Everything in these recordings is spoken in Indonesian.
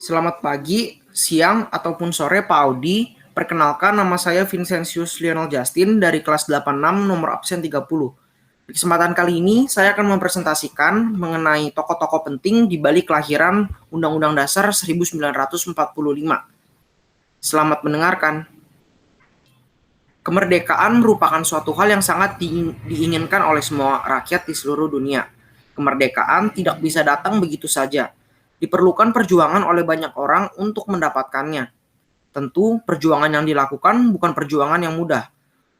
Selamat pagi, siang, ataupun sore Pak Audi. Perkenalkan, nama saya Vincentius Lionel Justin dari kelas 86 nomor absen 30. Di kesempatan kali ini, saya akan mempresentasikan mengenai tokoh-tokoh penting di balik kelahiran Undang-Undang Dasar 1945. Selamat mendengarkan. Kemerdekaan merupakan suatu hal yang sangat diinginkan oleh semua rakyat di seluruh dunia. Kemerdekaan tidak bisa datang begitu saja. Diperlukan perjuangan oleh banyak orang untuk mendapatkannya. Tentu, perjuangan yang dilakukan bukan perjuangan yang mudah.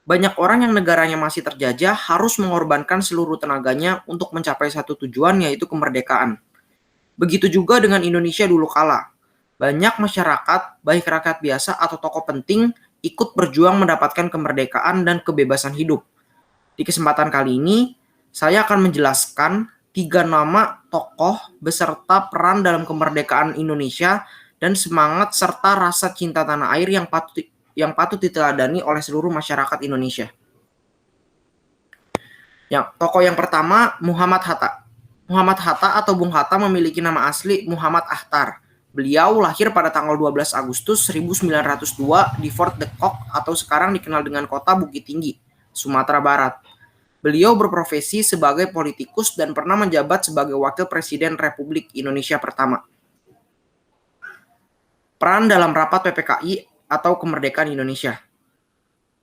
Banyak orang yang negaranya masih terjajah harus mengorbankan seluruh tenaganya untuk mencapai satu tujuan, yaitu kemerdekaan. Begitu juga dengan Indonesia dulu kala. Banyak masyarakat, baik rakyat biasa atau tokoh penting, ikut berjuang mendapatkan kemerdekaan dan kebebasan hidup. Di kesempatan kali ini, saya akan menjelaskan 3 nama tokoh beserta peran dalam kemerdekaan Indonesia dan semangat serta rasa cinta tanah air yang patut diteladani oleh seluruh masyarakat Indonesia. Tokoh yang pertama, Muhammad Hatta. Muhammad Hatta atau Bung Hatta memiliki nama asli Muhammad Akhtar. Beliau lahir pada tanggal 12 Agustus 1902 di Fort de Kock atau sekarang dikenal dengan kota Bukit Tinggi, Sumatera Barat. Beliau berprofesi sebagai politikus dan pernah menjabat sebagai Wakil Presiden Republik Indonesia pertama. Peran dalam rapat PPKI atau Kemerdekaan Indonesia.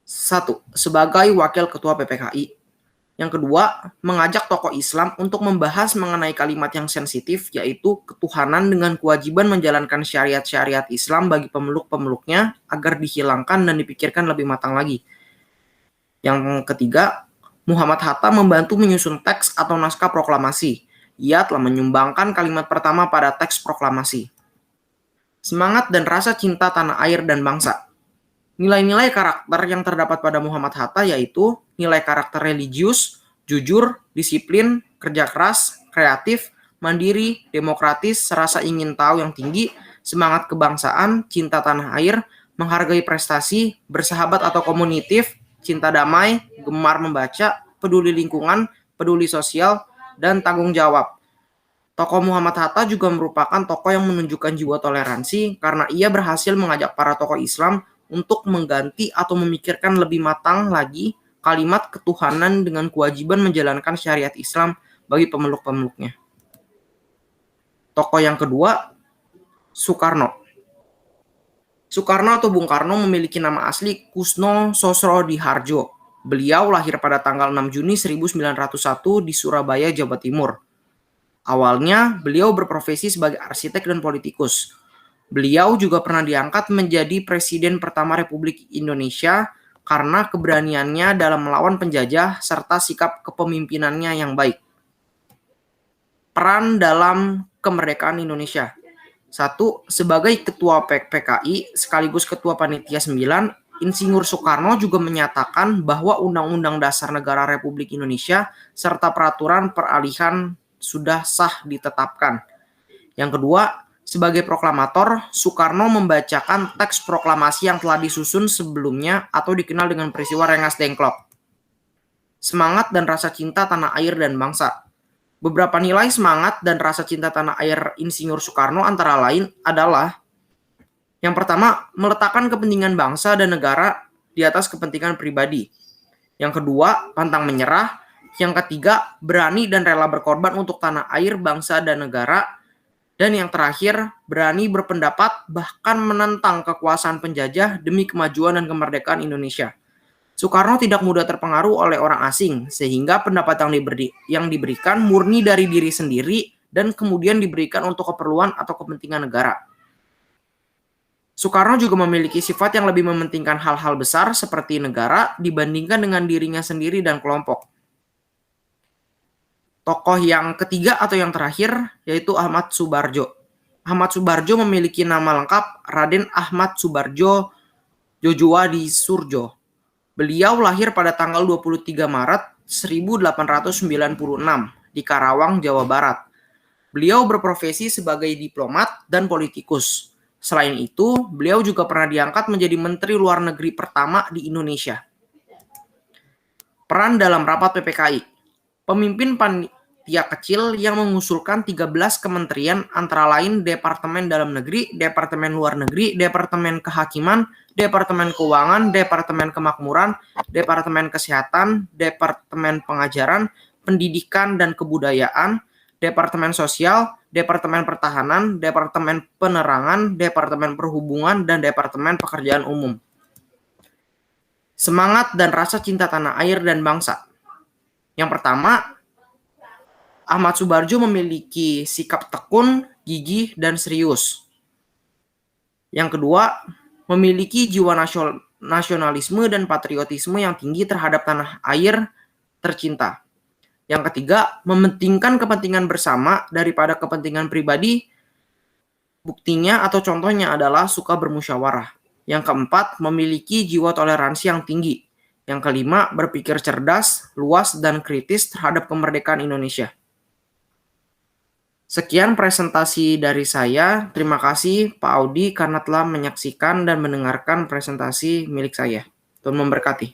1. Sebagai Wakil Ketua PPKI. Yang kedua, mengajak tokoh Islam untuk membahas mengenai kalimat yang sensitif, yaitu ketuhanan dengan kewajiban menjalankan syariat-syariat Islam bagi pemeluk-pemeluknya agar dihilangkan dan dipikirkan lebih matang lagi. Yang ketiga, Muhammad Hatta membantu menyusun teks atau naskah proklamasi. Ia telah menyumbangkan kalimat pertama pada teks proklamasi. Semangat dan rasa cinta tanah air dan bangsa. Nilai-nilai karakter yang terdapat pada Muhammad Hatta yaitu nilai karakter religius, jujur, disiplin, kerja keras, kreatif, mandiri, demokratis, rasa ingin tahu yang tinggi, semangat kebangsaan, cinta tanah air, menghargai prestasi, bersahabat atau komunitif, cinta damai, gemar membaca, peduli lingkungan, peduli sosial, dan tanggung jawab. Tokoh Muhammad Hatta juga merupakan tokoh yang menunjukkan jiwa toleransi karena ia berhasil mengajak para tokoh Islam untuk mengganti atau memikirkan lebih matang lagi kalimat ketuhanan dengan kewajiban menjalankan syariat Islam bagi pemeluk-pemeluknya. Tokoh yang kedua, Soekarno. Soekarno atau Bung Karno memiliki nama asli Kusno Sosrodihardjo. Beliau lahir pada tanggal 6 Juni 1901 di Surabaya, Jawa Timur. Awalnya, beliau berprofesi sebagai arsitek dan politikus. Beliau juga pernah diangkat menjadi Presiden pertama Republik Indonesia karena keberaniannya dalam melawan penjajah serta sikap kepemimpinannya yang baik. Peran dalam kemerdekaan Indonesia. 1. Sebagai Ketua PKI sekaligus Ketua Panitia 9, Insinyur Soekarno juga menyatakan bahwa Undang-Undang Dasar Negara Republik Indonesia serta peraturan peralihan sudah sah ditetapkan. Yang kedua, sebagai proklamator, Soekarno membacakan teks proklamasi yang telah disusun sebelumnya atau dikenal dengan peristiwa Rengas Dengklok. Semangat dan rasa cinta tanah air dan bangsa. Beberapa nilai semangat dan rasa cinta tanah air Insinyur Soekarno antara lain adalah: yang pertama, meletakkan kepentingan bangsa dan negara di atas kepentingan pribadi. Yang kedua, pantang menyerah. Yang ketiga, berani dan rela berkorban untuk tanah air, bangsa, dan negara. Dan yang terakhir, berani berpendapat bahkan menentang kekuasaan penjajah demi kemajuan dan kemerdekaan Indonesia. Soekarno tidak mudah terpengaruh oleh orang asing, sehingga pendapat yang diberikan murni dari diri sendiri dan kemudian diberikan untuk keperluan atau kepentingan negara. Soekarno juga memiliki sifat yang lebih mementingkan hal-hal besar seperti negara dibandingkan dengan dirinya sendiri dan kelompok. Tokoh yang ketiga atau yang terakhir yaitu Ahmad Subarjo. Ahmad Subarjo memiliki nama lengkap Raden Ahmad Subarjo Djodjoadi Soerjo. Beliau lahir pada tanggal 23 Maret 1896 di Karawang, Jawa Barat. Beliau berprofesi sebagai diplomat dan politikus. Selain itu, beliau juga pernah diangkat menjadi Menteri Luar Negeri pertama di Indonesia. Peran dalam rapat PPKI. Pemimpin panitia kecil yang mengusulkan 13 kementerian antara lain Departemen Dalam Negeri, Departemen Luar Negeri, Departemen Kehakiman, Departemen Keuangan, Departemen Kemakmuran, Departemen Kesehatan, Departemen Pengajaran, Pendidikan dan Kebudayaan, Departemen Sosial, Departemen Pertahanan, Departemen Penerangan, Departemen Perhubungan, dan Departemen Pekerjaan Umum. Semangat dan rasa cinta tanah air dan bangsa. Yang pertama, Ahmad Subarjo memiliki sikap tekun, gigih, dan serius. Yang kedua, memiliki jiwa nasionalisme dan patriotisme yang tinggi terhadap tanah air tercinta. Yang ketiga, mementingkan kepentingan bersama daripada kepentingan pribadi. Buktinya atau contohnya adalah suka bermusyawarah. Yang keempat, memiliki jiwa toleransi yang tinggi. Yang kelima, berpikir cerdas, luas, dan kritis terhadap kemerdekaan Indonesia. Sekian presentasi dari saya. Terima kasih Pak Audi karena telah menyaksikan dan mendengarkan presentasi milik saya. Tuhan memberkati.